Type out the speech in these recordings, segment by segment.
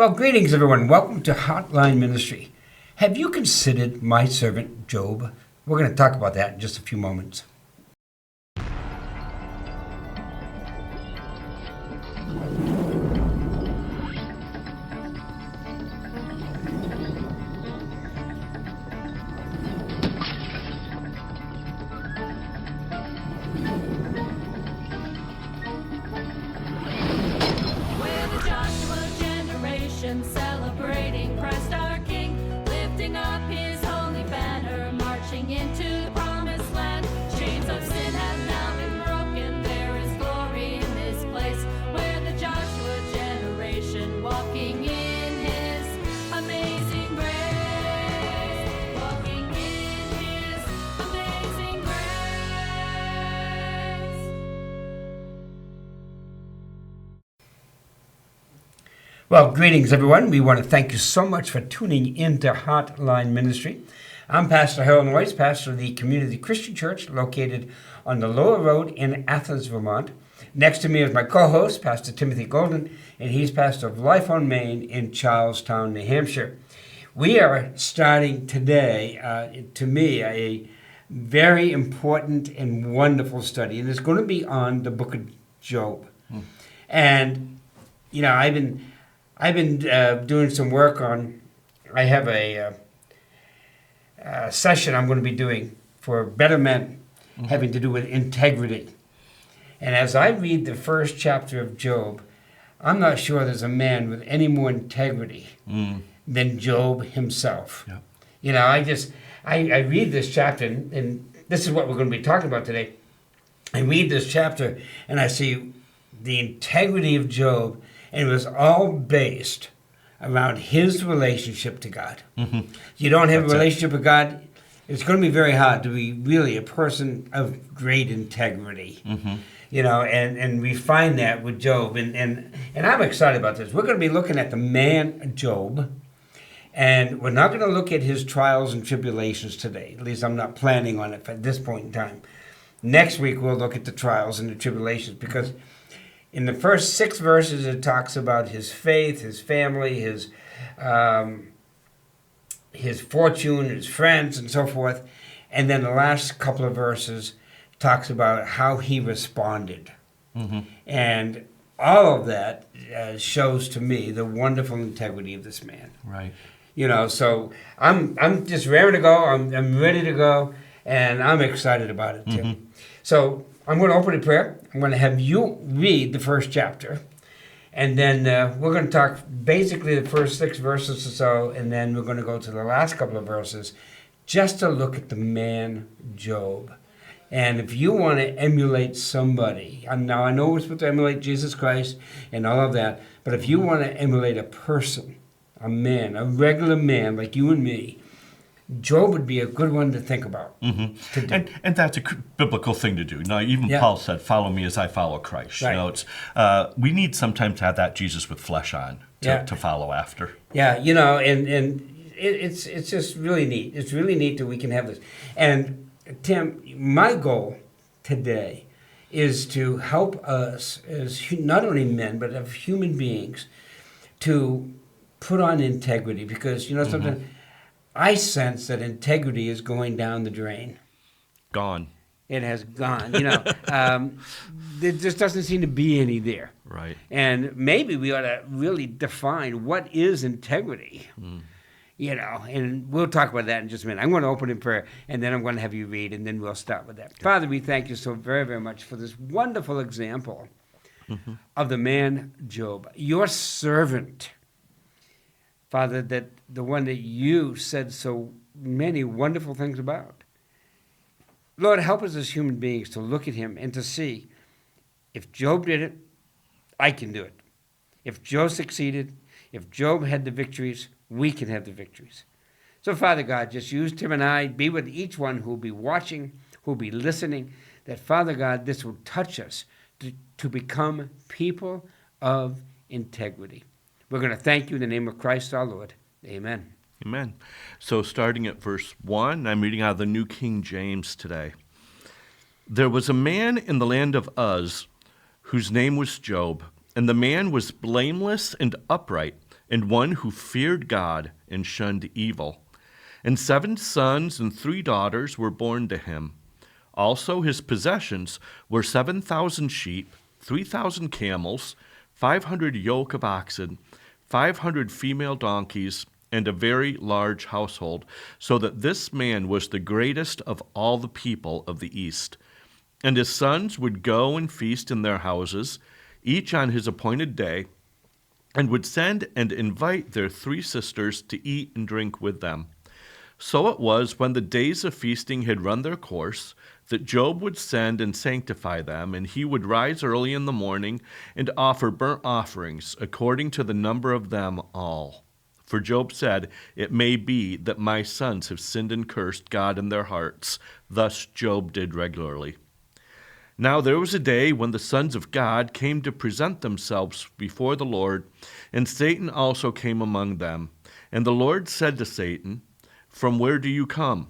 Well, greetings, everyone. Welcome to Hotline Ministry. Have you considered my servant Job? We're going to talk about that in just a few moments. Celebrating Christ our King, lifting up his holy banner, marching into the promised land. Chains of sin have now been broken. There is glory in this place, where the Joshua generation walking in his amazing grace, walking in his amazing grace. Well, greetings, everyone. We want to thank you so much for tuning into Hotline Ministry. I'm Pastor Harold Noyes, pastor of the Community Christian Church located on the Lower Road in Athens, Vermont. Next to me is my co-host, Pastor Timothy Golden, and he's pastor of Life on Main in Charlestown, New Hampshire. We are starting today, to me, a very important and wonderful study, and it's going to be on the book of Job. And, you know, I've been doing some work on, I have a session I'm going to be doing for better men having to do with integrity. And as I read the first chapter of Job, I'm not sure there's a man with any more integrity than Job himself. Yeah. You know, I read this chapter, and this is what we're going to be talking about today. I read this chapter, and I see the integrity of Job, and it was all based around his relationship to God. You don't have a relationship with God, it's going to be very hard to be really a person of great integrity. You know, and we find that with Job. And I'm excited about this. We're going to be looking at the man Job, and we're not going to look at his trials and tribulations today. At least I'm not planning on it at this point in time. Next week we'll look at the trials and the tribulations, because in the first 6 verses, it talks about his faith, his family, his fortune, his friends, and so forth. And then the last couple of verses talks about how he responded. And all of that shows to me the wonderful integrity of this man. Right. You know, so I'm just raring to go. I'm ready to go, and I'm excited about it too. So I'm going to open in prayer. I'm going to have you read the first chapter, and then we're going to talk basically the first 6 verses or so, and then we're going to go to the last couple of verses just to look at the man Job. And if you want to emulate somebody, and now I know we're supposed to emulate Jesus Christ and all of that, but if you want to emulate a person, a man, a regular man like you and me, Job would be a good one to think about. And that's a biblical thing to do. Now, even Paul said, "Follow me as I follow Christ." Right. You know, it's we need sometimes to have that Jesus with flesh on to follow after. Yeah, you know, and it's just really neat. It's really neat that we can have this. And Tim, my goal today is to help us as not only men but of human beings to put on integrity, because you know sometimes. I sense that integrity is going down the drain. Gone. It has gone. You know, there just doesn't seem to be any there. Right. And maybe we ought to really define what is integrity. You know, and we'll talk about that in just a minute. I'm going to open in prayer, and then I'm going to have you read, and then we'll start with that. Okay. Father, we thank you so very, very much for this wonderful example of the man Job, your servant. Father, that the one that you said so many wonderful things about. Lord, help us as human beings to look at him and to see, if Job did it, I can do it. If Job succeeded, if Job had the victories, we can have the victories. So, Father God, just use Tim and I, be with each one who will be watching, who will be listening, that, Father God, this will touch us to become people of integrity. We're going to thank you in the name of Christ our Lord. Amen. Amen. So starting at verse 1, I'm reading out of the New King James today. There was a man in the land of Uz whose name was Job, and the man was blameless and upright, and one who feared God and shunned evil. And 7 sons and 3 daughters were born to him. Also his possessions were 7,000 sheep, 3,000 camels, 500 yoke of oxen, 500 female donkeys, and a very large household, so that this man was the greatest of all the people of the East. And his sons would go and feast in their houses, each on his appointed day, and would send and invite their 3 sisters to eat and drink with them. So it was, when the days of feasting had run their course, that Job would send and sanctify them, and he would rise early in the morning and offer burnt offerings according to the number of them all. For Job said, "It may be that my sons have sinned and cursed God in their hearts." Thus Job did regularly. Now there was a day when the sons of God came to present themselves before the Lord, and Satan also came among them. And the Lord said to Satan, "From where do you come?"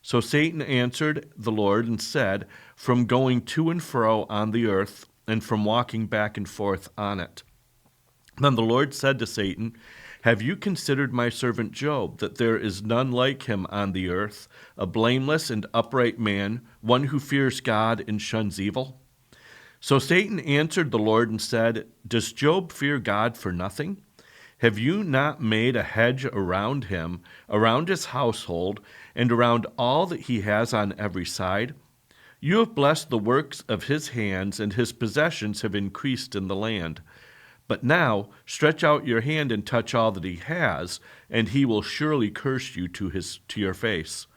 So Satan answered the Lord and said, "From going to and fro on the earth, and from walking back and forth on it." Then the Lord said to Satan, "Have you considered my servant Job, that there is none like him on the earth, a blameless and upright man, one who fears God and shuns evil?" So Satan answered the Lord and said, "Does Job fear God for nothing? Have you not made a hedge around him, around his household, and around all that he has on every side? You have blessed the works of his hands, and his possessions have increased in the land. But now stretch out your hand and touch all that he has, and he will surely curse you to your face."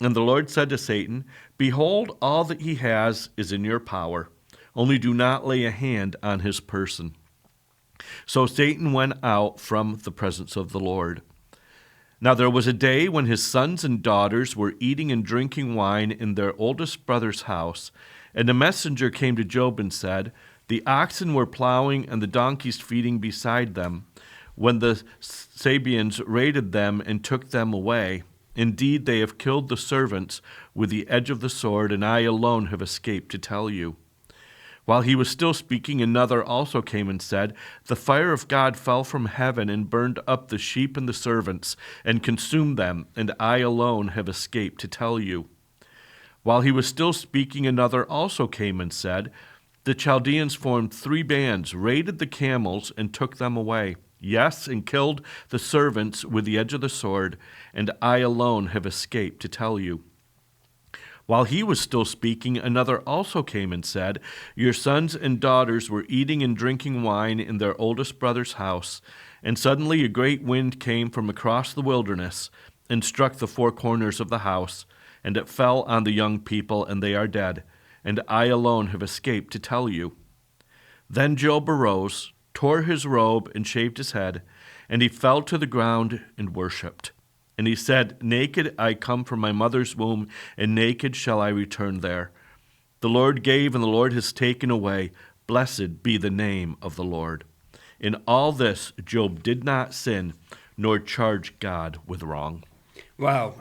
And the Lord said to Satan, "Behold, all that he has is in your power. Only do not lay a hand on his person." So Satan went out from the presence of the Lord. Now there was a day when his sons and daughters were eating and drinking wine in their oldest brother's house, and a messenger came to Job and said, "The oxen were plowing and the donkeys feeding beside them, when the Sabeans raided them and took them away. Indeed, they have killed the servants with the edge of the sword, and I alone have escaped to tell you." While he was still speaking, another also came and said, "The fire of God fell from heaven and burned up the sheep and the servants, and consumed them, and I alone have escaped to tell you." While he was still speaking, another also came and said, "The Chaldeans formed 3 bands, raided the camels, and took them away. Yes, and killed the servants with the edge of the sword, and I alone have escaped to tell you." While he was still speaking, another also came and said, "Your sons and daughters were eating and drinking wine in their oldest brother's house, and suddenly a great wind came from across the wilderness and struck the 4 corners of the house, and it fell on the young people, and they are dead, and I alone have escaped to tell you." Then Job arose, tore his robe, and shaved his head, and he fell to the ground and worshipped. And he said, "Naked I come from my mother's womb, and naked shall I return there. The Lord gave, and the Lord has taken away. Blessed be the name of the Lord." In all this, Job did not sin, nor charge God with wrong. Wow.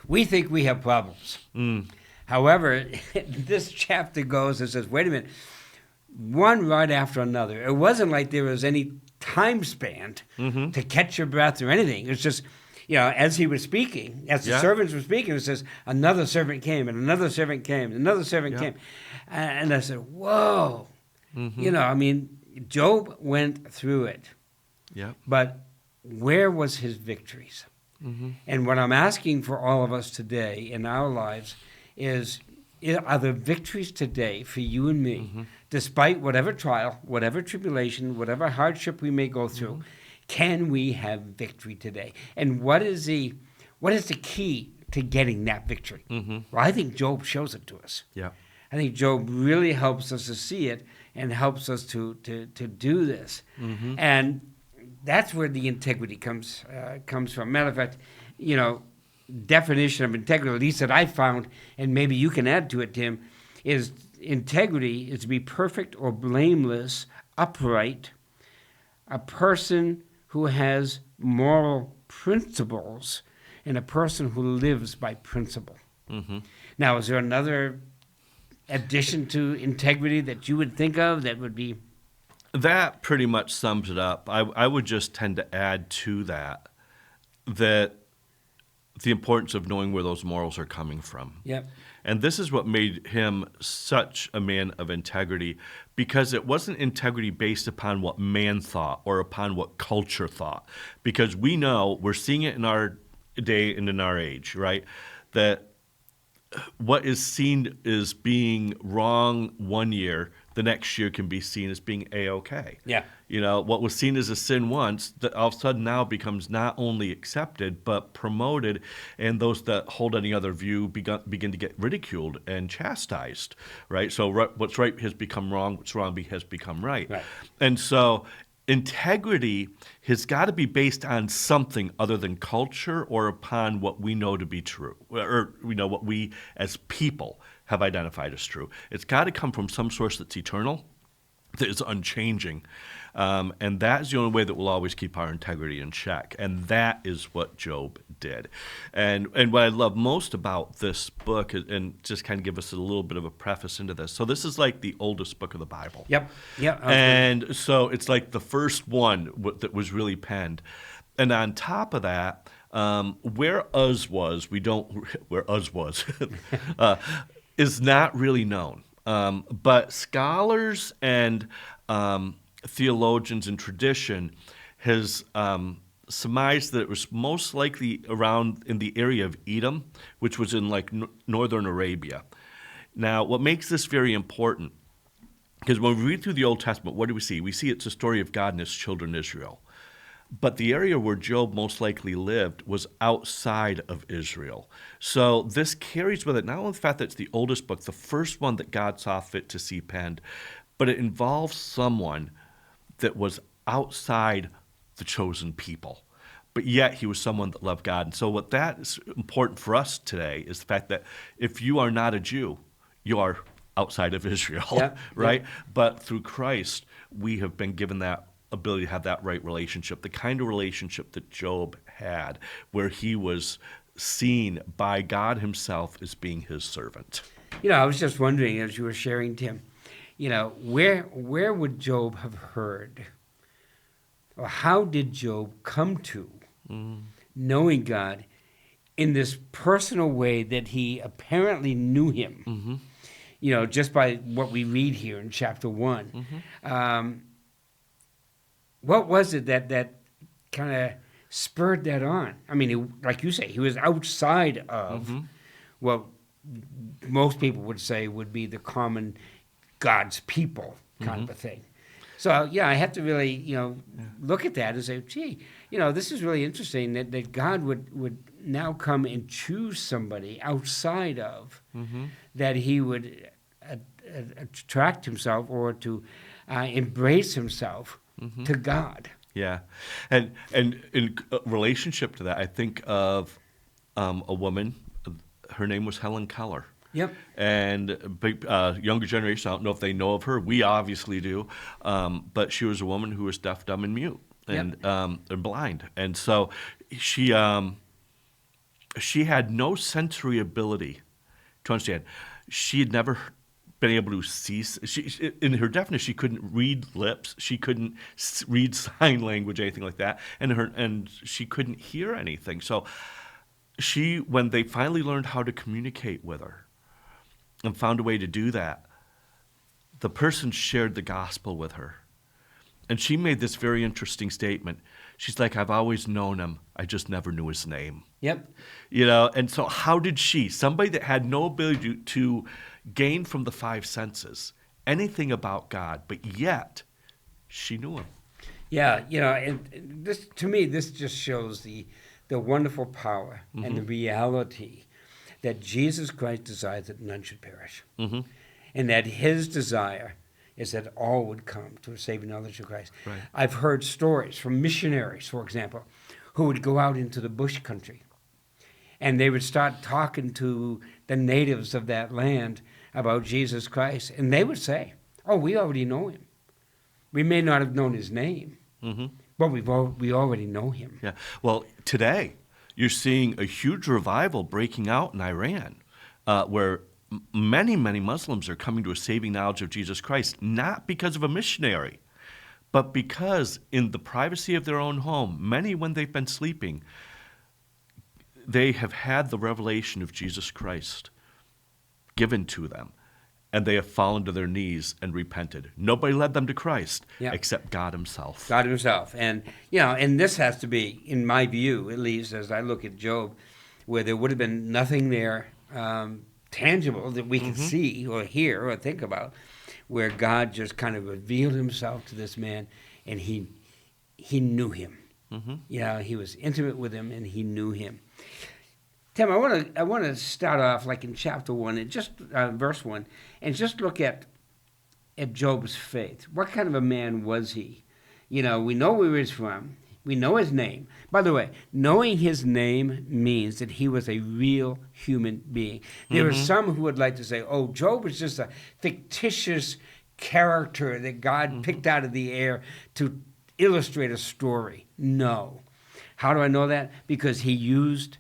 We think we have problems. However, this chapter goes and says, wait a minute, one right after another. It wasn't like there was any time span to catch your breath or anything. It's just, as he was speaking, as the servants were speaking, it says, another servant came, and another servant came, and another servant came. And I said, whoa. Job went through it. Yeah. But where was his victories? And what I'm asking for all of us today in our lives is, are there victories today for you and me, despite whatever trial, whatever tribulation, whatever hardship we may go through? Can we have victory today? And what is the key to getting that victory? Well, I think Job shows it to us. Yeah. I think Job really helps us to see it and helps us to do this. And that's where the integrity comes from. Matter of fact, definition of integrity, at least that I found, and maybe you can add to it, Tim, is integrity is to be perfect or blameless, upright, a person who has moral principles, and a person who lives by principle. Now, is there another addition to integrity that you would think of that would be That pretty much sums it up. I would just tend to add to that the importance of knowing where those morals are coming from. Yep. And this is what made him such a man of integrity, because it wasn't integrity based upon what man thought or upon what culture thought. Because we know, we're seeing it in our day and in our age, right? That what is seen as being wrong one year, the next year can be seen as being A-okay. Yeah. You know, what was seen as a sin once, that all of a sudden now becomes not only accepted, but promoted, and those that hold any other view begin to get ridiculed and chastised, right? So what's right has become wrong, what's wrong has become right. Right. And so integrity has got to be based on something other than culture or upon what we know to be true, or what we as people have identified as true. It's got to come from some source that's eternal, that is unchanging, and that is the only way that we'll always keep our integrity in check. And that is what Job did. And what I love most about this book is, and just kind of give us a little bit of a preface into this. So this is like the oldest book of the Bible. Yep. Yep. And so it's like the first one that was really penned. And on top of that, where Uz was, is not really known. But scholars and theologians and tradition has surmised that it was most likely around in the area of Edom, which was in like northern Arabia. Now, what makes this very important, because when we read through the Old Testament, what do we see? We see it's a story of God and his children Israel. But the area where Job most likely lived was outside of Israel. So this carries with it not only the fact that it's the oldest book, the first one that God saw fit to see penned, but it involves someone that was outside the chosen people. But yet he was someone that loved God. And so what that is important for us today is the fact that if you are not a Jew, you are outside of Israel, yeah, right? Yeah. But through Christ, we have been given that ability to have that right relationship, the kind of relationship that Job had, where he was seen by God himself as being his servant. I was just wondering, as you were sharing, Tim, where would Job have heard, or how did Job come to knowing God in this personal way that he apparently knew him? Mm-hmm. Just by what we read here in chapter 1. Mm-hmm. What was it that kind of spurred that on? I mean, like you say, he was outside of what most people would say would be the common God's people kind of a thing. So, I have to really, look at that and say, gee, this is really interesting that God would now come and choose somebody outside of that he would attract himself or to embrace himself to God. Yeah. And in relationship to that, I think of a woman, her name was Helen Keller. Yep. And younger generation, I don't know if they know of her. We obviously do. But she was a woman who was deaf, dumb, and mute, and blind. And so she had no sensory ability to understand. She had never been able to see. In her deafness, she couldn't read lips. She couldn't read sign language, anything like that. And she couldn't hear anything. So when they finally learned how to communicate with her and found a way to do that, the person shared the gospel with her. And she made this very interesting statement. She's like, I've always known him. I just never knew his name. Yep. And so how did somebody that had no ability to gain from the five senses anything about God, but yet she knew him? Yeah, and this, to me, this just shows the wonderful power and the reality that Jesus Christ desires that none should perish. And that his desire is that all would come to a saving knowledge of Christ. Right. I've heard stories from missionaries, for example, who would go out into the bush country and they would start talking to the natives of that land about Jesus Christ. And they would say, oh, we already know him. We may not have known his name, but we already know him. Yeah. Well, today you're seeing a huge revival breaking out in Iran, where many, many Muslims are coming to a saving knowledge of Jesus Christ, not because of a missionary, But because in the privacy of their own home, many, when they've been sleeping, they have had the revelation of Jesus Christ given to them, and they have fallen to their knees and repented. Nobody led them to Christ except God himself. God himself. And, and this has to be, in my view, at least, as I look at Job, where there would have been nothing there tangible that we could see or hear or think about, where God just kind of revealed himself to this man, and he knew him. He was intimate with him, and he knew him. Tim, I want to start off like in chapter 1 and just verse 1, and just look at Job's faith. What kind of a man was he? We know where he's from. We know his name. By the way, knowing his name means that he was a real human being. There are some who would like to say, oh, Job is just a fictitious character that God picked out of the air to illustrate a story. No. How do I know that? Because he used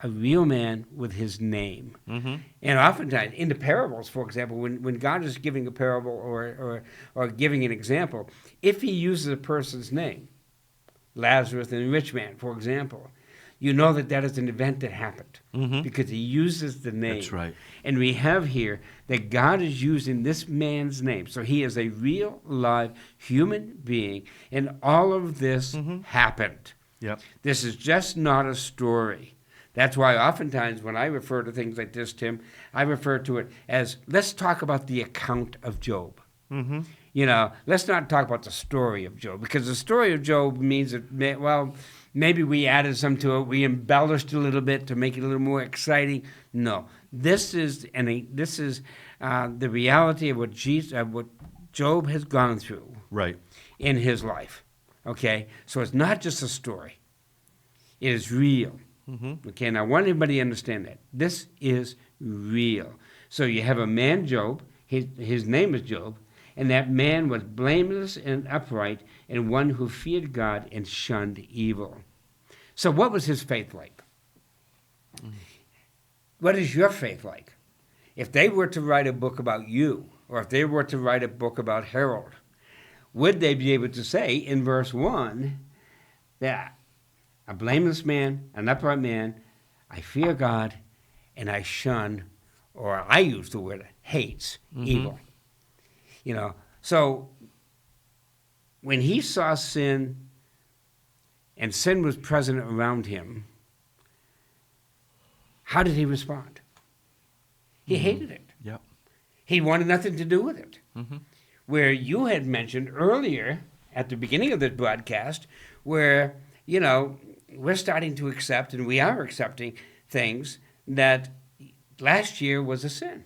a real man with his name. And oftentimes, in the parables, for example, when God is giving a parable or giving an example, if he uses a person's name, Lazarus and the rich man, for example, you know that is an event that happened because he uses the name. That's right. And we have here that God is using this man's name. So he is a real, live human being, and all of this happened. Yep. This is just not a story. That's why oftentimes when I refer to things like this, Tim, I refer to it as, let's talk about the account of Job. Let's not talk about the story of Job, because the story of Job means that, well, maybe we added some to it, we embellished a little bit to make it a little more exciting. No, this is the reality of what Job has gone through in his life. Okay, so it's not just a story; it is real. Okay, now I want everybody to understand that this is real. So you have a man, Job. His name is Job. And that man was blameless and upright, and one who feared God and shunned evil. So what was his faith like? What is your faith like? If they were to write a book about you, or if they were to write a book about Harold, would they be able to say in verse 1 that a blameless man, an upright man, I fear God, and I shun, or I use the word hates, evil. So when he saw sin, and sin was present around him, how did he respond? He hated it. Yep. He wanted nothing to do with it. Where you had mentioned earlier at the beginning of this broadcast, where, we're starting to accept, and we are accepting things that last year was a sin.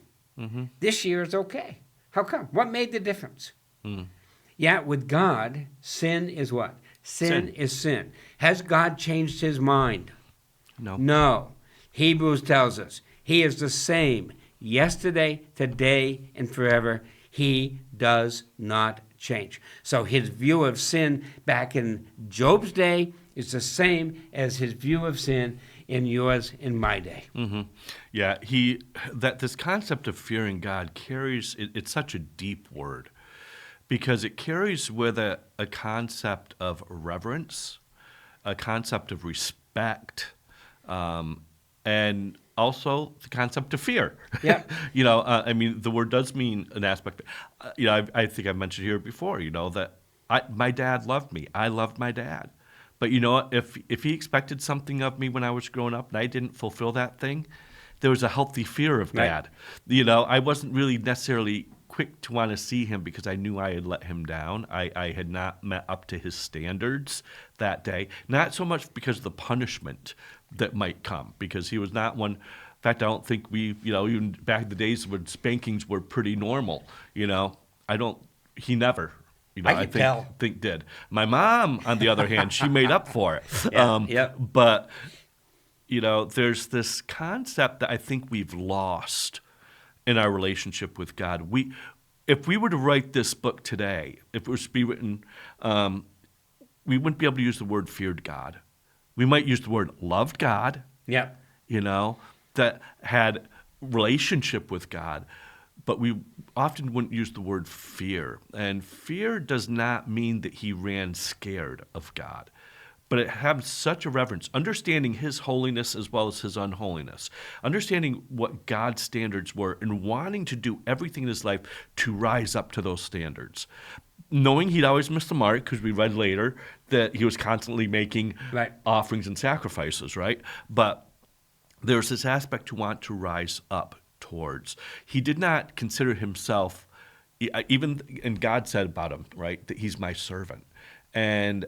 This year is okay. How come? What made the difference? Yeah, with God, sin is what? Sin is sin. Has God changed his mind? No. Hebrews tells us he is the same yesterday, today, and forever. He does not change. So his view of sin back in Job's day is the same as his view of sin in yours and my day. Yeah, this concept of fearing God carries, it's such a deep word, because it carries with it a concept of reverence, a concept of respect, and also the concept of fear. Yeah. The word does mean an aspect. I think I've mentioned here before, that my dad loved me. I loved my dad. But if he expected something of me when I was growing up and I didn't fulfill that thing, there was a healthy fear of Dad. I wasn't really necessarily quick to want to see him because I knew I had let him down. I had not met up to his standards that day. Not so much because of the punishment that might come, because he was not one. In fact, I don't think even back in the days when spankings were pretty normal, he never. I think did. My mom, on the other hand, she made up for it. But, there's this concept that I think we've lost in our relationship with God. If we were to write this book today, if it was to be written, we wouldn't be able to use the word feared God. We might use the word loved God, that had relationship with God. but we often wouldn't use the word fear. And fear does not mean that he ran scared of God, but it had such a reverence, understanding his holiness as well as his unholiness, understanding what God's standards were and wanting to do everything in his life to rise up to those standards. Knowing he'd always miss the mark, because we read later that he was constantly making Right. offerings and sacrifices, right? But there's this aspect to want to rise up towards. He did not consider himself, even, and God said about him, right, that he's my servant. And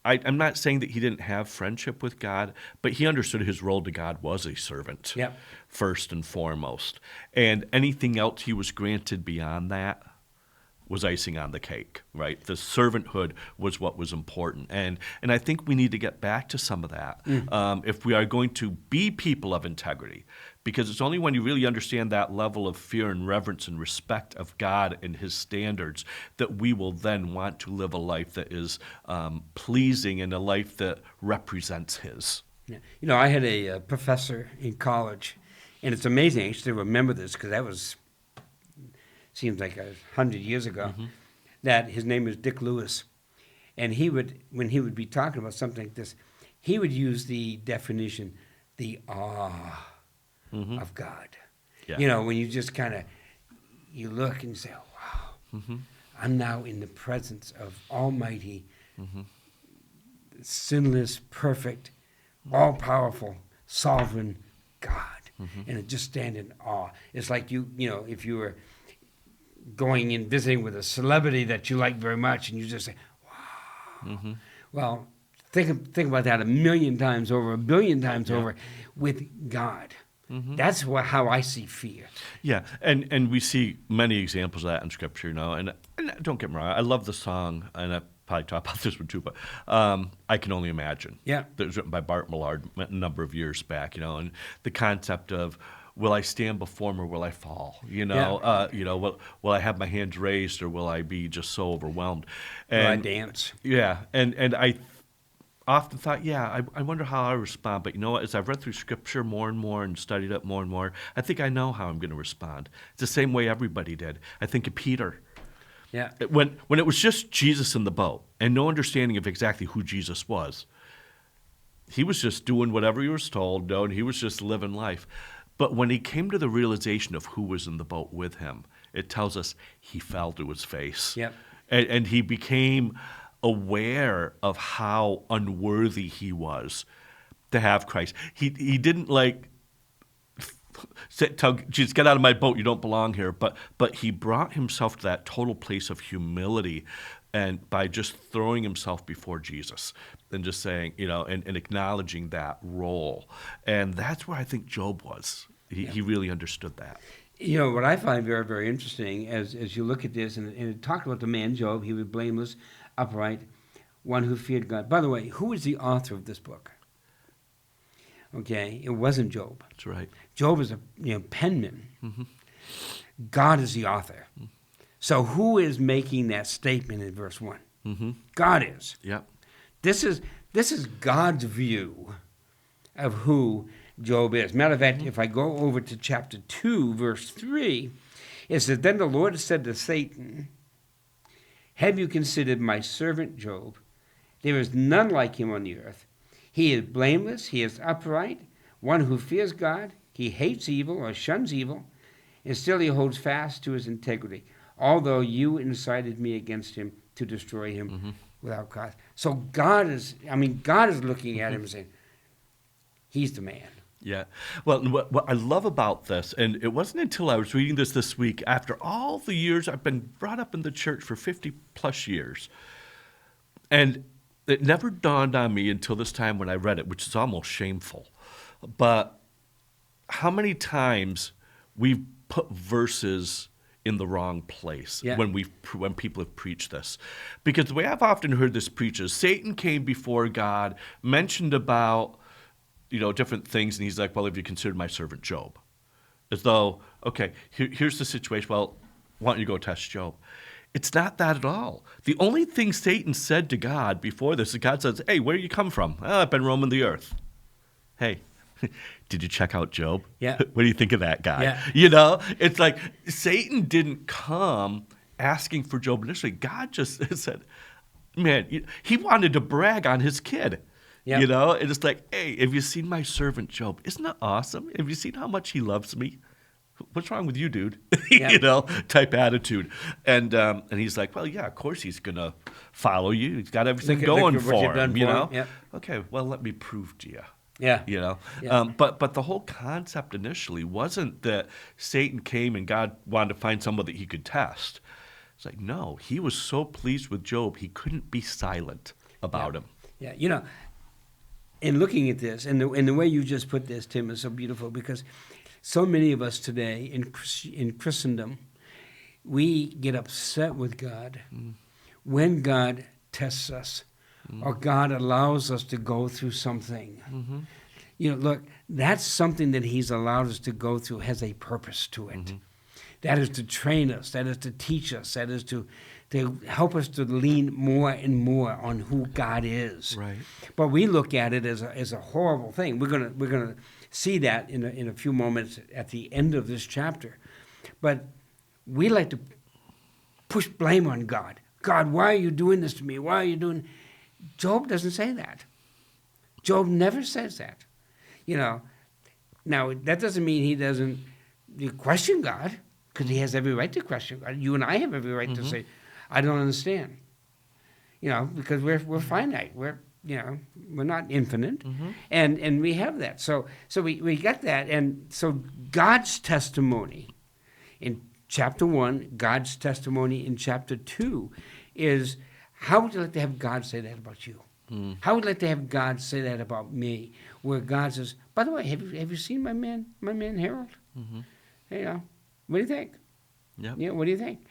I'm not saying that he didn't have friendship with God, but he understood his role to God was a servant, Yep. first and foremost. And anything else he was granted beyond that was icing on the cake, right? The servanthood was what was important. And I think we need to get back to some of that if we are going to be people of integrity, because it's only when you really understand that level of fear and reverence and respect of God and his standards that we will then want to live a life that is pleasing and a life that represents his. Yeah. You know, I had a professor in college, and it's amazing. I still remember this because that was, seems like 100 years ago, that his name was Dick Lewis. And he would, when he would be talking about something like this, he would use the definition, the awe of God. Yeah. You know, when you just kind of, you look and you say, oh, wow, I'm now in the presence of Almighty, sinless, perfect, all-powerful, sovereign God. And it just stand in awe. It's like you know, if you were going and visiting with a celebrity that you like very much, and you just say, wow. Well, think about that 1,000,000 times over, 1,000,000,000 times over with God. That's how I see fear. Yeah, and we see many examples of that in Scripture, you know. And don't get me wrong, I love the song, and I probably talk about this one too, but I Can Only Imagine. Yeah. That was written by Bart Millard a number of years back, you know, and the concept of, will I stand before him or will I fall? You know, will I have my hands raised or will I be just so overwhelmed? Will I dance? Yeah, and I often thought, I wonder how I respond. But you know what? As I've read through Scripture more and more and studied it more and more, I think I know how I'm going to respond. It's the same way everybody did. I think of Peter. Yeah. When it was just Jesus in the boat and no understanding of exactly who Jesus was, he was just doing whatever he was told, and he was just living life. But when he came to the realization of who was in the boat with him, it tells us he fell to his face. Yep. And he became aware of how unworthy he was to have Christ. He didn't tell Jesus, get out of my boat, you don't belong here. But he brought himself to that total place of humility, and by just throwing himself before Jesus and just saying, you know, and acknowledging that role. And that's where I think Job was. He really understood that. You know, what I find very, very interesting as you look at this, and it talked about the man Job, he was blameless, upright, one who feared God. By the way, who is the author of this book? Okay, it wasn't Job. That's right. Job is a penman. God is the author. So who is making that statement in verse 1? God is. Yeah. This is God's view of who Job is. Matter of fact, if I go over to chapter 2, verse 3, it says, Then the Lord said to Satan, Have you considered my servant Job? There is none like him on the earth. He is blameless, he is upright, one who fears God. He hates evil or shuns evil, and still he holds fast to his integrity, although you incited me against him to destroy him without cause. So God is looking at him and saying, he's the man. Yeah. Well, what I love about this, and it wasn't until I was reading this week, after all the years I've been brought up in the church for 50 plus years, and it never dawned on me until this time when I read it, which is almost shameful, but how many times we've put verses in the wrong place when people have preached this. Because the way I've often heard this preached is Satan came before God, mentioned about different things, and he's like, well, have you considered my servant Job? As though, okay, here's the situation. Well, why don't you go test Job? It's not that at all. The only thing Satan said to God before this is God says, hey, where do you come from? Oh, I've been roaming the earth. Hey, Did you check out Job? Yeah. What do you think of that guy? Yeah. You know, it's like Satan didn't come asking for Job initially. God just said, man, he wanted to brag on his kid. Yep. You know, and it's like, hey, have you seen my servant Job? Isn't that awesome? Have you seen how much he loves me? What's wrong with you, dude? Yep. You know, type attitude. And he's like, well, yeah, of course he's going to follow you. He's got everything going look at what for you've done him, you for him. know? Yep. Okay, well, let me prove to you. Yeah. You know, Yeah. but the whole concept initially wasn't that Satan came and God wanted to find someone that he could test. It's like, no, he was so pleased with Job, he couldn't be silent about him. Yeah, you know, in looking at this, and the way you just put this, Tim, is so beautiful, because so many of us today in Christendom, we get upset with God when God tests us or God allows us to go through something. You know, look, that's something that he's allowed us to go through has a purpose to it. That is to train us, that is to teach us, that is to help us to lean more and more on who God is. Right. But we look at it as a horrible thing. We're gonna see that in a few moments at the end of this chapter. But we like to push blame on God. God, why are you doing this to me? Why are you doing? Job doesn't say that. Job never says that. You know. Now that doesn't mean he doesn't question God, because he has every right to question God. You and I have every right to say, I don't understand. You know, because we're finite. We're not infinite, and we have that. So we get that, and so God's testimony in chapter 1, God's testimony in chapter 2 is, how would you like to have God say that about you? How would you like to have God say that about me? Where God says, by the way, have you seen my man Harold? You know, what do you think? Yep. Yeah, what do you think?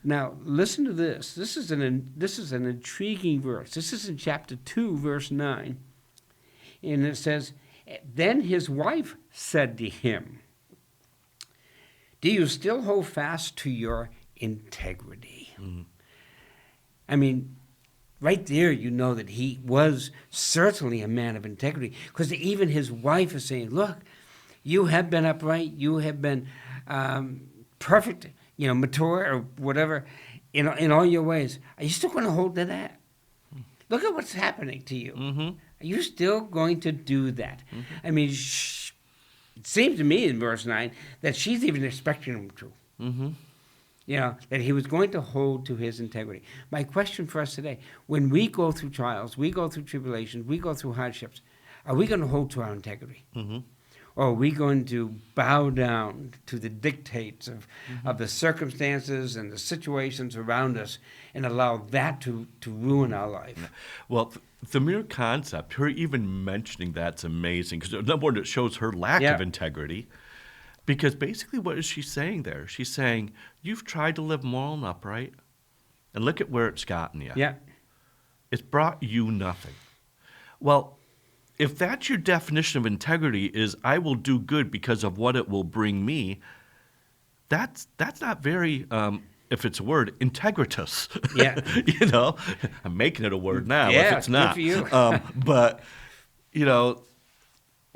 Now, listen to this. This is an intriguing verse. This is in chapter 2, verse 9. And it says, then his wife said to him, do you still hold fast to your integrity? I mean, right there you know that he was certainly a man of integrity, because even his wife is saying, look, you have been upright, you have been perfect, mature or whatever, in all your ways. Are you still going to hold to that? Look at what's happening to you. Are you still going to do that? I mean, it seems to me in verse 9 that she's even expecting him to. That he was going to hold to his integrity. My question for us today, when we go through trials, we go through tribulations, we go through hardships, are we going to hold to our integrity? Or are we going to bow down to the dictates of the circumstances and the situations around us and allow that to ruin our life? Well, the mere concept, her even mentioning that's amazing, because number one, it shows her lack of integrity. Because basically what is she saying there? She's saying, you've tried to live moral and upright, and look at where it's gotten you. Yeah. It's brought you nothing. Well, if that's your definition of integrity, is I will do good because of what it will bring me, that's not very, if it's a word, integritus. Yeah. I'm making it a word now Yeah, if it's not. good for you. But,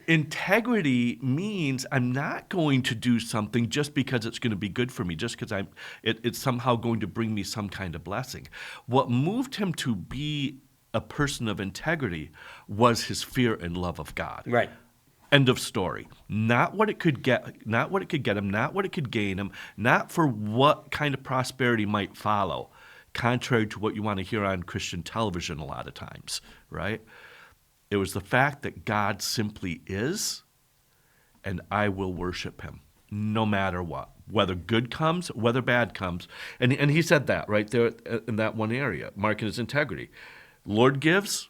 integrity means I'm not going to do something just because it's going to be good for me, just because it's somehow going to bring me some kind of blessing. What moved him to be a person of integrity was his fear and love of God. Right. End of story. Not what it could get him, not what it could gain him, not for what kind of prosperity might follow, contrary to what you want to hear on Christian television a lot of times, right? It was the fact that God simply is, and I will worship him no matter what, whether good comes, whether bad comes. And he said that right there in that one area, marking his integrity. Lord gives,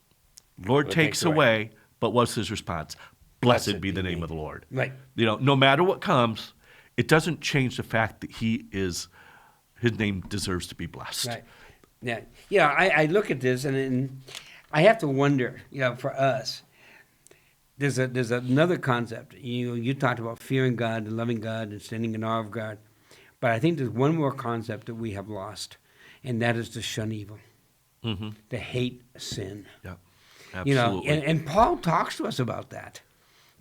Lord takes away, but what's his response? Blessed be the name of the Lord. Right. No matter what comes, it doesn't change the fact that his name deserves to be blessed. Right. Yeah. Yeah, I look at this and I have to wonder, for us, there's another concept. You talked about fearing God and loving God and standing in awe of God. But I think there's one more concept that we have lost, and that is to shun evil. To hate sin. Yeah, absolutely. And Paul talks to us about that.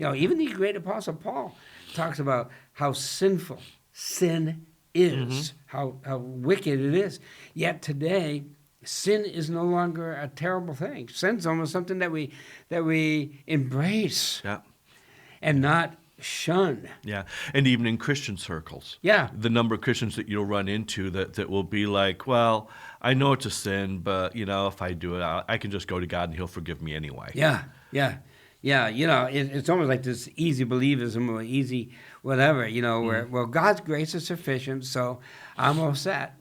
Even the great apostle Paul talks about how sinful sin is, how wicked it is. Yet today, sin is no longer a terrible thing. Sin's almost something that we embrace and not shun. Yeah, and even in Christian circles. Yeah. The number of Christians that you'll run into that will be like, well, I know it's a sin, but, if I do it, I can just go to God and he'll forgive me anyway. Yeah. It's almost like this easy believism or easy whatever, where, well, God's grace is sufficient, so I'm all set.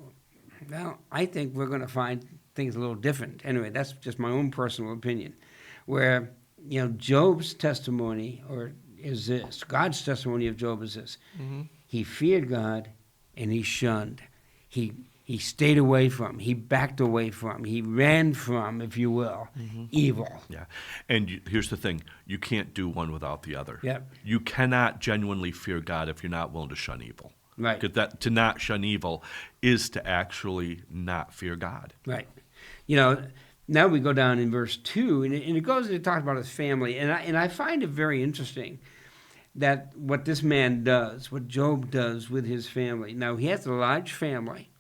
Well, I think we're going to find things a little different. Anyway, that's just my own personal opinion. Where, Job's testimony is this. God's testimony of Job is this. He feared God and he shunned. He stayed away from, he backed away from, he ran from, if you will, evil. Yeah. And here's the thing. You can't do one without the other. Yep. You cannot genuinely fear God if you're not willing to shun evil. Right. Because to not shun evil is to actually not fear God. Right. Now we go down in verse 2, and it goes and it talks about his family. And I find it very interesting that what this man does, what Job does with his family. Now, he has a large family.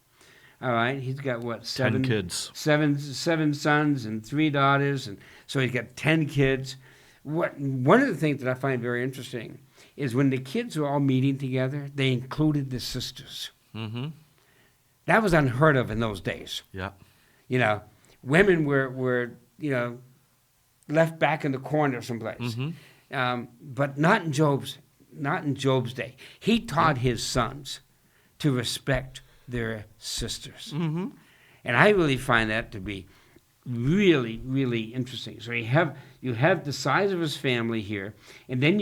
All right, he's got 10 kids, seven sons and 3 daughters, and so he's got 10 kids. One of the things that I find very interesting is when the kids were all meeting together, they included the sisters. That was unheard of in those days. Yeah, women were left back in the corner someplace, but not in Job's day. He taught his sons to respect their sisters. And I really find that to be really, really interesting. So you have the size of his family here, and then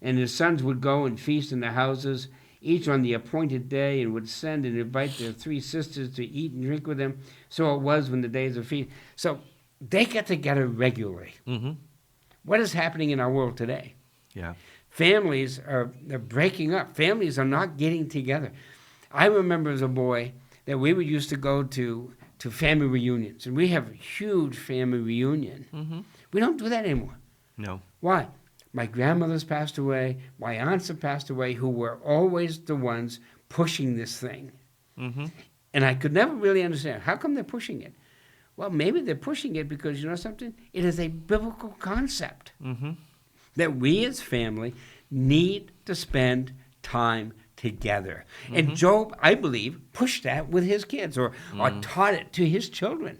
and his sons would go and feast in their houses, each on the appointed day, and would send and invite their 3 sisters to eat and drink with them. So it was when the days of feast. So they get together regularly. What is happening in our world today? Yeah. Families are breaking up. Families are not getting together. I remember as a boy that we would used to go to family reunions, and we have a huge family reunion. We don't do that anymore. No. Why? My grandmother's passed away. My aunts have passed away, who were always the ones pushing this thing. And I could never really understand, how come they're pushing it? Well, maybe they're pushing it because, you know something? It is a biblical concept that we as family need to spend time together. And Job, I believe, pushed that with his kids or taught it to his children.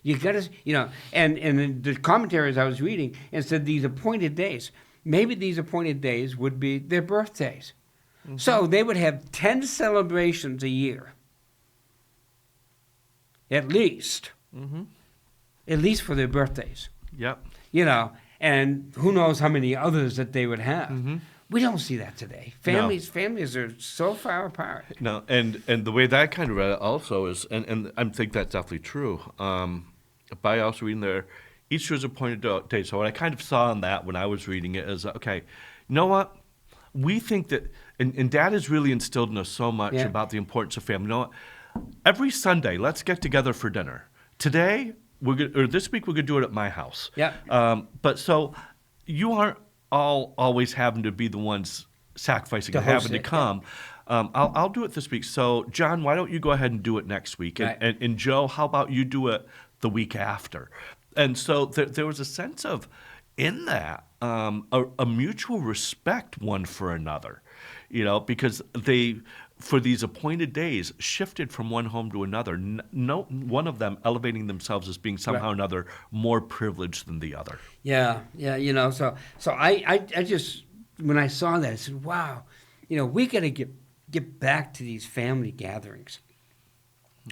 You got to, and in the commentaries I was reading, it said these appointed days. Maybe these appointed days would be their birthdays. So they would have 10 celebrations a year. At least. At least for their birthdays. Yep. And who knows how many others that they would have. We don't see that today. Families are so far apart. No, and the way that I kind of read it also is, and I think that's definitely true. By also reading there, each was appointed day. So what I kind of saw in that when I was reading it is, okay, you know what? We think that, and Dad has really instilled in us so much about the importance of family. You know what? Every Sunday, let's get together for dinner. Today, this week, we're going to do it at my house. Yeah. But so you aren't all always having to be the ones sacrificing and having to come. I'll do it this week. So, John, why don't you go ahead and do it next week? And Joe, how about you do it the week after? And so there was a sense of, in that, a mutual respect one for another, because they, for these appointed days, shifted from one home to another. No one of them elevating themselves as being somehow or another more privileged than the other. Yeah. So I just, when I saw that, I said, wow, we got to get back to these family gatherings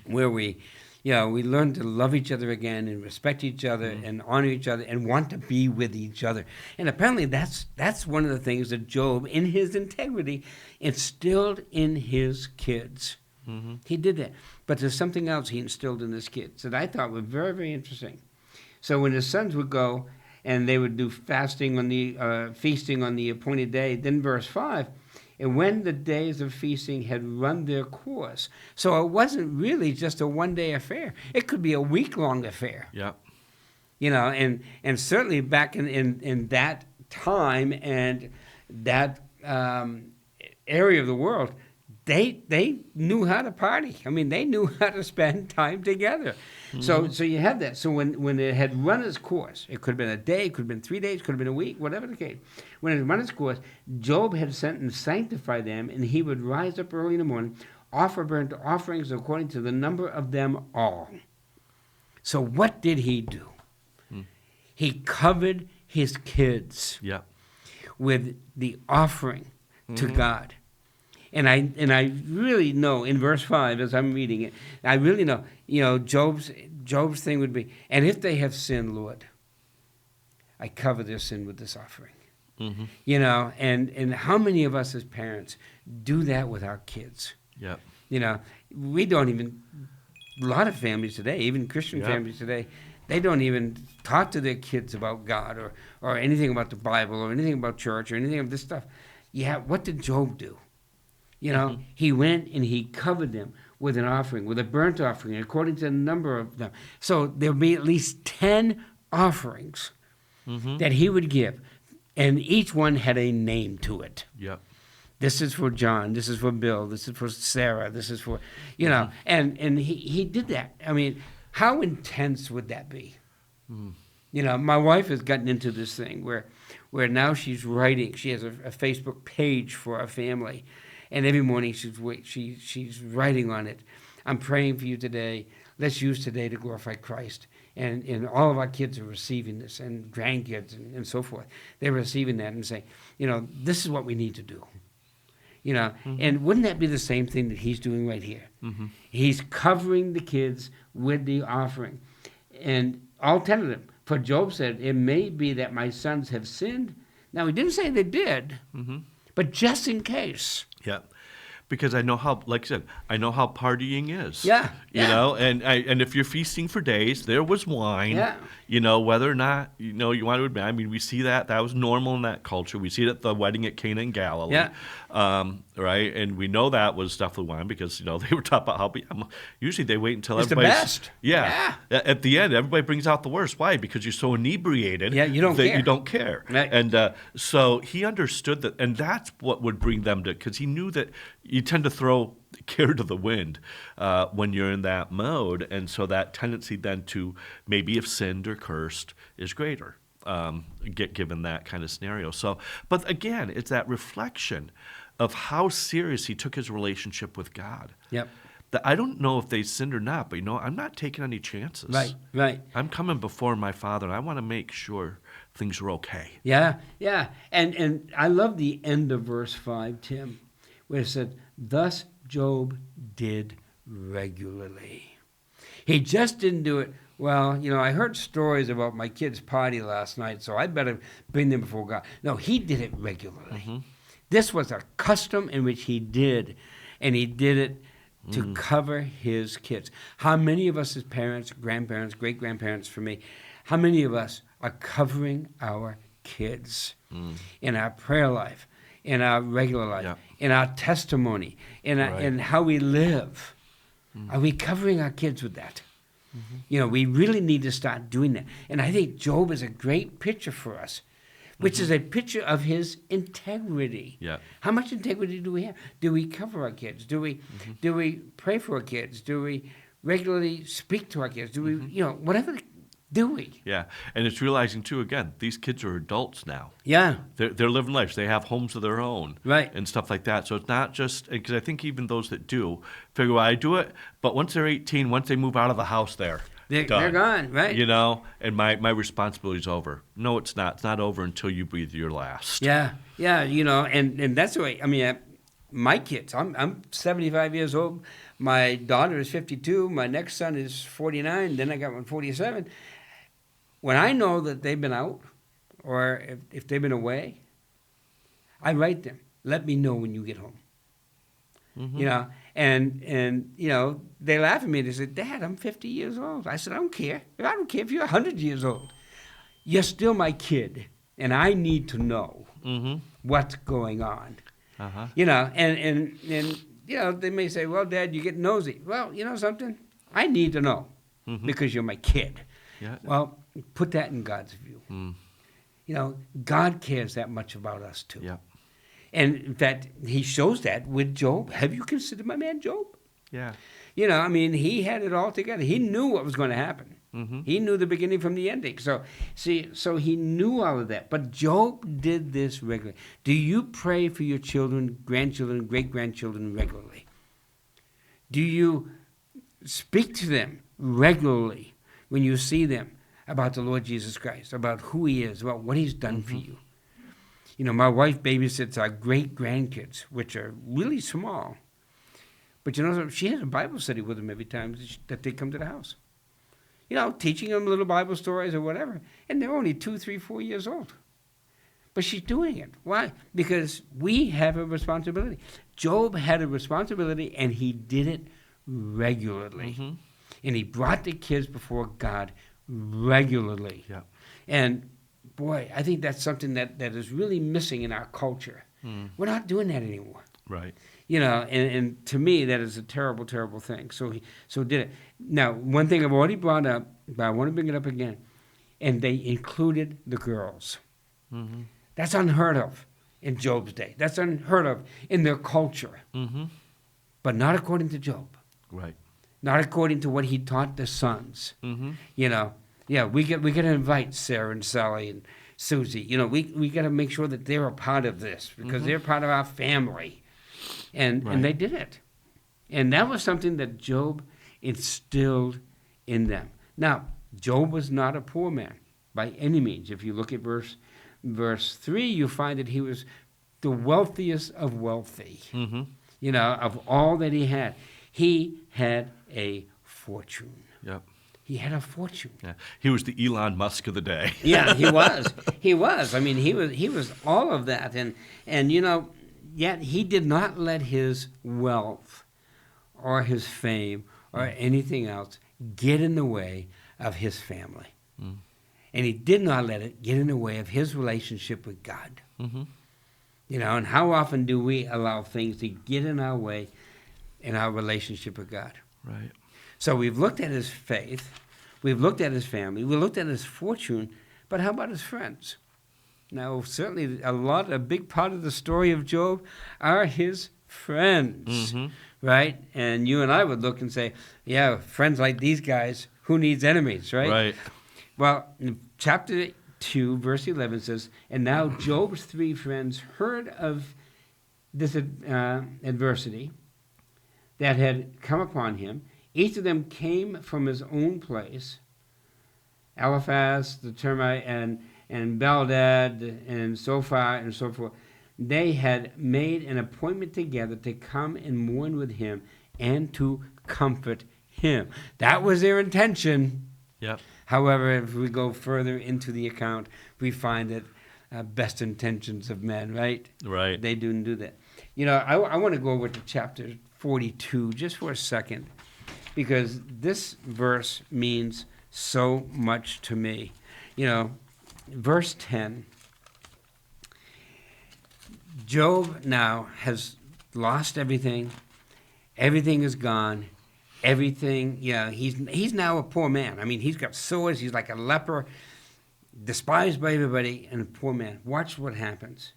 where we learn to love each other again and respect each other and honor each other and want to be with each other. And apparently that's one of the things that Job, in his integrity, instilled in his kids. He did that. But there's something else he instilled in his kids that I thought were very, very interesting. So when his sons would go and they would do feasting on the appointed day, then verse 5, and when the days of feasting had run their course. So it wasn't really just a one-day affair. It could be a week-long affair. Yeah. And certainly back in that time and that area of the world, they knew how to party. I mean, they knew how to spend time together. So you have that. So when it had run its course, it could have been a day, it could have been 3 days, could have been a week, whatever the case. When it had run its course, Job had sent and sanctified them, and he would rise up early in the morning, offer burnt offerings according to the number of them all. So what did he do? He covered his kids with the offering to God. And I really know in verse 5, as I'm reading it, I really know, Job's thing would be, and if they have sinned, Lord, I cover their sin with this offering. And how many of us as parents do that with our kids? We don't even, a lot of families today, even Christian families today, they don't even talk to their kids about God or anything about the Bible or anything about church or anything of this stuff. What did Job do? He went and he covered them with an offering, with a burnt offering, according to the number of them. So there'll be at least 10 offerings that he would give, and each one had a name to it. This is for John, this is for Bill, this is for Sarah, this is for, and he did that. I mean, how intense would that be? My wife has gotten into this thing where now she's writing. She has a Facebook page for our family, and every morning she's writing on it. I'm praying for you today. Let's use today to glorify Christ. And all of our kids are receiving this, and grandkids and so forth. They're receiving that and saying, this is what we need to do. And wouldn't that be the same thing that he's doing right here? He's covering the kids with the offering. And all 10 of them. For Job said, it may be that my sons have sinned. Now, he didn't say they did, but just in case. Because I know how, like I said, I know how partying is. You know, and if you're feasting for days, there was wine. Whether or not you want to admit. I mean, we see that was normal in that culture. We see it at the wedding at Cana in Galilee. Right, and we know that was definitely wine because they were taught about how. Usually they wait until everybody's the best. At the end, everybody brings out the worst. Why? Because you're so inebriated. You don't care. You don't care. Right. And so he understood that, and that's what would bring them to, because he knew that you tend to throw care to the wind when you're in that mode, and so that tendency then to maybe have sinned or cursed is greater, given that kind of scenario. So, but again, it's that reflection of how serious he took his relationship with God. That I don't know if they sinned or not, but I'm not taking any chances. Right. I'm coming before my Father, and I want to make sure things are okay. And I love the end of verse 5, Tim, where it said, thus Job did regularly. He just didn't do it, well, I heard stories about my kid's party last night, so I better bring them before God. No, he did it regularly. This was a custom in which he did, and he did it to cover his kids. How many of us as parents, grandparents, great-grandparents for me, how many of us are covering our kids in our prayer life, in our regular life, in our testimony, in how we live? Are we covering our kids with that? We really need to start doing that. And I think Job is a great picture for us, which is a picture of his integrity. How much integrity do we have? Do we cover our kids? Do we pray for our kids? Do we regularly speak to our kids? Do we, whatever do we? And it's realizing too, again, these kids are adults now. They're living lives. They have homes of their own. And stuff like that. So it's not just, because I think even those that do figure, well, I do it, but once they're 18, once they move out of the house they're gone, right? And my responsibility's over. No, it's not. It's not over until you breathe your last. And that's the way, I mean, my kids, I'm 75 years old. My daughter is 52. My next son is 49. Then I got one 47. When I know that they've been out or if they've been away, I write them. Let me know when you get home. And they laugh at me. They say, Dad, I'm 50 years old. I said, I don't care. I don't care if you're 100 years old. You're still my kid, and I need to know what's going on. And they may say, well, Dad, you get nosy. Well, you know something? I need to know because you're my kid. Well, put that in God's view. God cares that much about us too. Yeah. And in fact, he shows that with Job. Have you considered my man Job? Yeah. He had it all together. He knew what was going to happen. Mm-hmm. He knew the beginning from the ending. So he knew all of that. But Job did this regularly. Do you pray for your children, grandchildren, great-grandchildren regularly? Do you speak to them regularly when you see them about the Lord Jesus Christ, about who he is, about what he's done for you? My wife babysits our great-grandkids, which are really small. But she has a Bible study with them every time that they come to the house. Teaching them little Bible stories or whatever. And they're only 2, 3, 4 years old. But she's doing it. Why? Because we have a responsibility. Job had a responsibility, and he did it regularly. Mm-hmm. And he brought the kids before God regularly. Yeah. And boy, I think that's something that is really missing in our culture. We're not doing that anymore. Right. And to me, that is a terrible, terrible thing. So did it. Now, one thing I've already brought up, but I want to bring it up again, and they included the girls. Mm-hmm. That's unheard of in Job's day. That's unheard of in their culture. Mm-hmm. But not according to Job. Right. Not according to what he taught the sons. Mm-hmm. We got to invite Sarah and Sally and Susie. We got to make sure that they're a part of this because they're part of our family. And they did it. And that was something that Job instilled in them. Now, Job was not a poor man by any means. If you look at verse 3, you find that he was the wealthiest of wealthy, of all that he had. He had a fortune. Yep. He had a fortune. Yeah. He was the Elon Musk of the day. Yeah, he was. He was. I mean, he was all of that. And yet he did not let his wealth or his fame or anything else get in the way of his family. Mm. And he did not let it get in the way of his relationship with God. Mm-hmm. And how often do we allow things to get in our way in our relationship with God? Right. So we've looked at his faith, we've looked at his family, we looked at his fortune, but how about his friends? Now, certainly a big part of the story of Job are his friends, right? And you and I would look and say, yeah, friends like these guys, who needs enemies, right? Right. Well, in chapter 2, verse 11 says, and now Job's 3 friends heard of this adversity that had come upon him. Each of them came from his own place. Eliphaz, the Termite, and Bildad, and Zophar, and so forth. They had made an appointment together to come and mourn with him and to comfort him. That was their intention. Yep. However, if we go further into the account, we find that best intentions of men, right? Right. They didn't do that. I want to go over to chapter 42 just for a second, because this verse means so much to me. Verse 10, Job now has lost everything. Everything is gone. Everything, he's now a poor man. I mean, he's got sores. He's like a leper, despised by everybody, and a poor man. Watch what happens.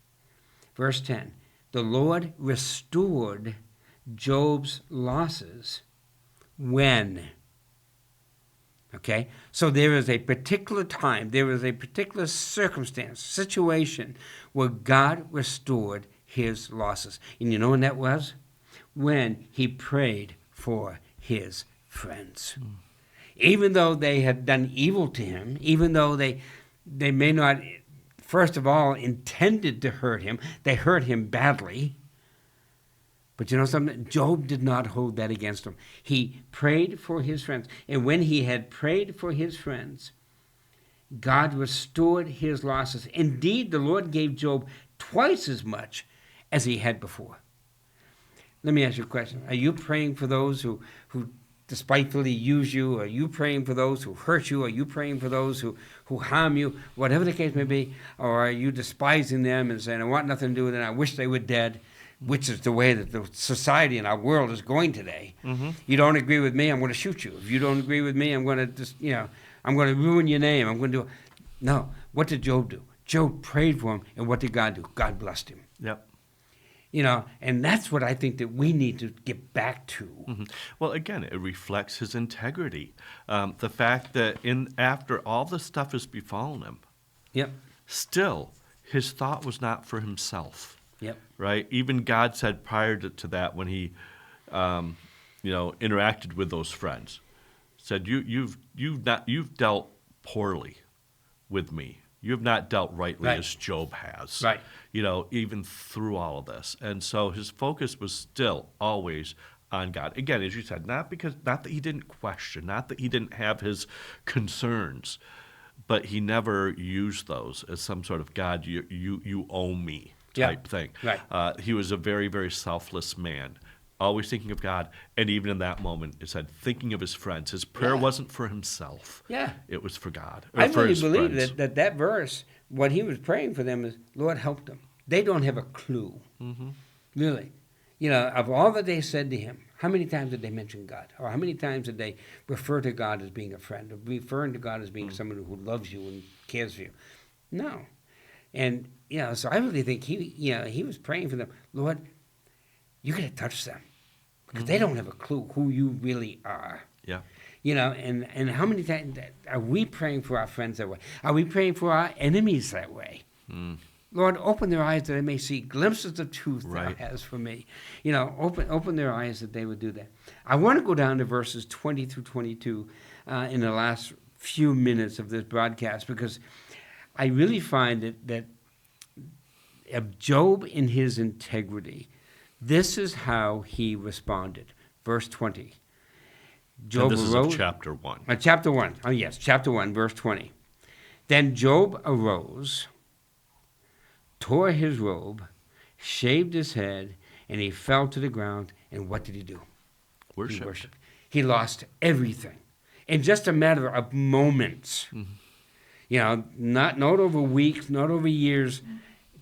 Verse 10, the Lord restored Job's losses when? Okay, so there is a particular time, there is a particular circumstance, situation where God restored his losses. And you know when that was? When he prayed for his friends. Even though they had done evil to him, even though they may not, first of all, intended to hurt him, they hurt him badly. But you know something? Job did not hold that against him. He prayed for his friends. And when he had prayed for his friends, God restored his losses. Indeed, the Lord gave Job twice as much as he had before. Let me ask you a question. Are you praying for those who despitefully use you? Are you praying for those who hurt you? Are you praying for those who harm you? Whatever the case may be. Or are you despising them and saying, I want nothing to do with it, I wish they were dead? Which is the way that the society and our world is going today. Mm-hmm. You don't agree with me, I'm going to shoot you. If you don't agree with me, I'm going to I'm going to ruin your name. I'm going to do. No. What did Job do? Job prayed for him, and what did God do? God blessed him. Yep. And that's what I think that we need to get back to. Mm-hmm. Well, again, it reflects his integrity. The fact that after all the stuff has befallen him, Yep. still his thought was not for himself. Yep. Right? Even God said prior to that, when he, interacted with those friends, said, "You've dealt poorly with me. You have not dealt rightly Right. as Job has." Right. Even through all of this, and so his focus was still always on God. Again, as you said, not that he didn't question, not that he didn't have his concerns, but he never used those as some sort of God, you owe me type thing. Right. He was a very, very selfless man, always thinking of God, and even in that moment, it said thinking of his friends. His prayer wasn't for himself. Yeah. It was for God. Or I for really his believe friends. that verse, what he was praying for them is, Lord, help them. They don't have a clue. Mm-hmm. Really. Of all that they said to him, how many times did they mention God? Or how many times did they refer to God as being a friend, or referring to God as being someone who loves you and cares for you? No. And, so I really think he was praying for them. Lord, you got to touch them. Because they don't have a clue who you really are. Yeah. And how many times are we praying for our friends that way? Are we praying for our enemies that way? Mm. Lord, open their eyes that they may see glimpses of truth Right. Thou hast for me. Open their eyes that they would do that. I want to go down to verses 20 through 22 in the last few minutes of this broadcast, because I really find that of Job in his integrity, this is how he responded. Verse 20. Job And this arose. is of chapter 1. Chapter 1. Oh, yes, chapter 1, verse 20. Then Job arose, tore his robe, shaved his head, and he fell to the ground. And what did he do? Worship. He worshiped. He lost everything in just a matter of moments. Not over weeks, not over years,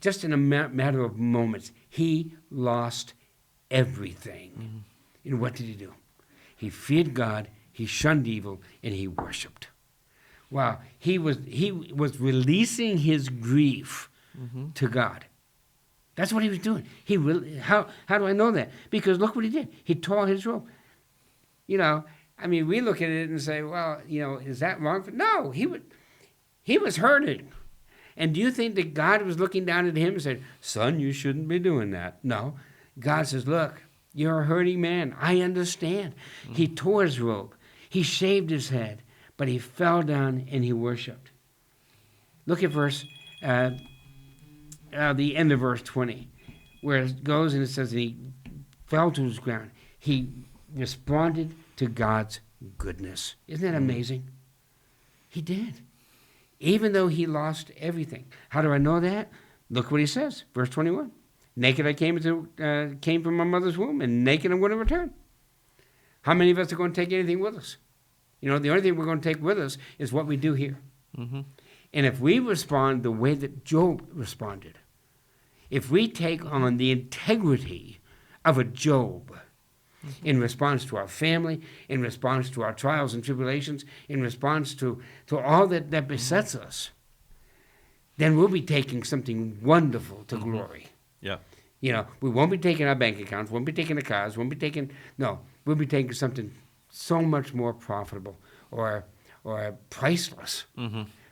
just in a matter of moments. He lost everything. And what did he do? He feared God, he shunned evil, and he worshiped. Wow, he was releasing his grief to God. That's what he was doing. How do I know that? Because look what he did. He tore his robe. We look at it and say, well, is that wrong? No, he was hurting. And do you think that God was looking down at him and said, son, you shouldn't be doing that? No. God says, look, you're a hurting man. I understand. He tore his robe. He shaved his head, but he fell down and he worshiped. Look at the end of verse 20, where it goes and it says that he fell to his ground. He responded to God's goodness. Isn't that amazing? He did. Even though he lost everything. How do I know that? Look what he says, verse 21. Naked I came from my mother's womb, and naked I'm going to return. How many of us are going to take anything with us? The only thing we're going to take with us is what we do here. Mm-hmm. And if we respond the way that Job responded, if we take on the integrity of a Job in response to our family, in response to our trials and tribulations, in response to all that besets us, then we'll be taking something wonderful to glory. Yeah. We won't be taking our bank accounts, won't be taking the cars, we'll be taking something so much more profitable or priceless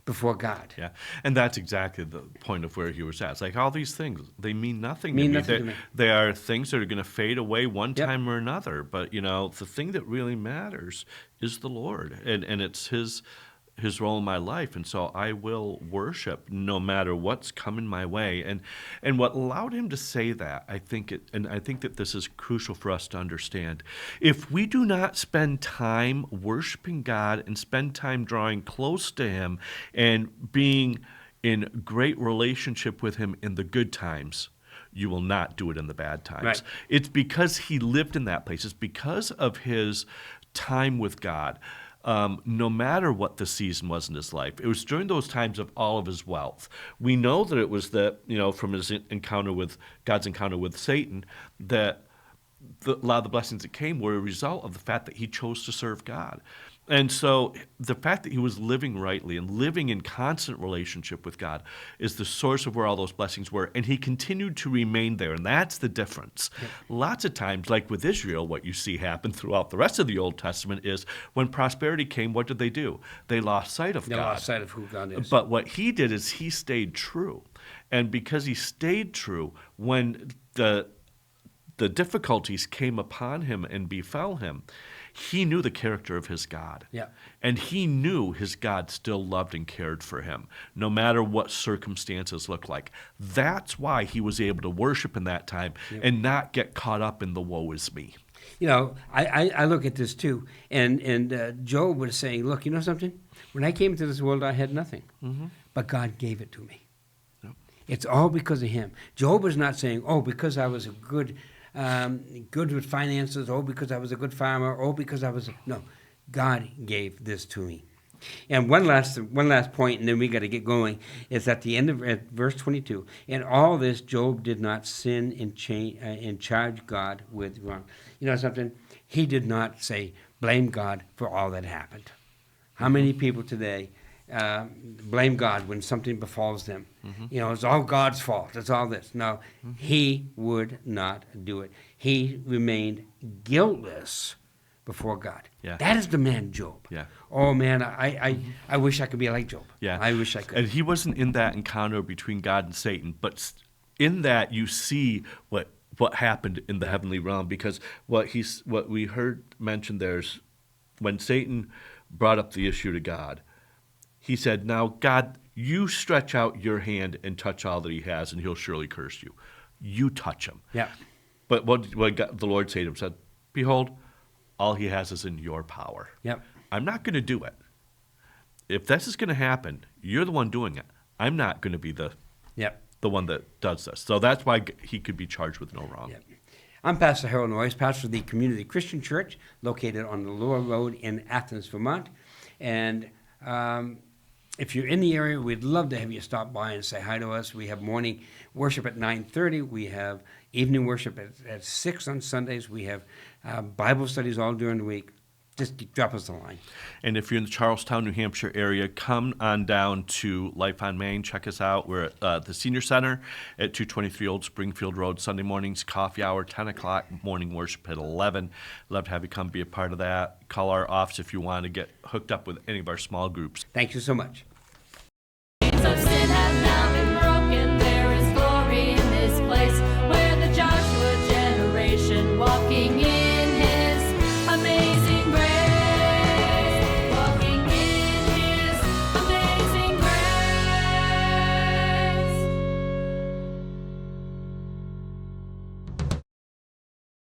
before God. Yeah, and that's exactly the point of where he was at. It's like all these things, they mean nothing Mean to me. nothing to me. They are things that are going to fade away one Yep. time or another. But, the thing that really matters is the Lord, and it's his role in my life. And so I will worship no matter what's coming my way. And what allowed him to say that, I think that this is crucial for us to understand. If we do not spend time worshiping God and spend time drawing close to him and being in great relationship with him in the good times, you will not do it in the bad times. Right. It's because he lived in that place. It's because of his time with God. No matter what the season was in his life, it was during those times of all of his wealth. We know that it was from his encounter with God's encounter with Satan, that a lot of the blessings that came were a result of the fact that he chose to serve God. And so the fact that he was living rightly and living in constant relationship with God is the source of where all those blessings were. And he continued to remain there. And that's the difference. Yeah. Lots of times, like with Israel, what you see happen throughout the rest of the Old Testament is when prosperity came, what did they do? They lost sight of God. They lost sight of who God is. But what he did is he stayed true. And because he stayed true, when the difficulties came upon him and befell him, he knew the character of his God. Yeah. And he knew his God still loved and cared for him, no matter what circumstances looked like. That's why he was able to worship in that time and not get caught up in the woe is me. You know, I look at this too, and Job was saying, look, you know something? When I came into this world, I had nothing, but God gave it to me. Yep. It's all because of him. Job was not saying, oh, because I was a good with finances, oh, because I was a good farmer, oh, because I was... No, God gave this to me. And one last point, and then we got to get going, is at the end of verse 22. In all this, Job did not sin and charge God with wrong. You know something? He did not say, blame God for all that happened. How many people today blame God when something befalls them? You know, it's all God's fault. It's all this. No, he would not do it. He remained guiltless before God. Yeah. That is the man Job. Yeah. Oh, man, I wish I could be like Job. Yeah. I wish I could. And he wasn't in that encounter between God and Satan, but in that you see what happened in the heavenly realm, because what we heard mentioned there is when Satan brought up the issue to God, he said, now, God, you stretch out your hand and touch all that he has, and he'll surely curse you. You touch him. Yeah. But what the Lord said to him, said, behold, all he has is in your power. Yep. I'm not going to do it. If this is going to happen, you're the one doing it. I'm not going to be the one that does this. So that's why he could be charged with no wrong. Yep. I'm Pastor Harold Noyes, pastor of the Community Christian Church located on the Lower Road in Athens, Vermont. And if you're in the area, we'd love to have you stop by and say hi to us. We have morning worship at 9:30. We have evening worship at 6 on Sundays. We have Bible studies all during the week. Just drop us a line. And if you're in the Charlestown, New Hampshire area, come on down to Life on Main. Check us out. We're at the Senior Center at 223 Old Springfield Road. Sunday mornings, coffee hour, 10 o'clock, morning worship at 11. Love to have you come be a part of that. Call our office if you want to get hooked up with any of our small groups. Thank you so much.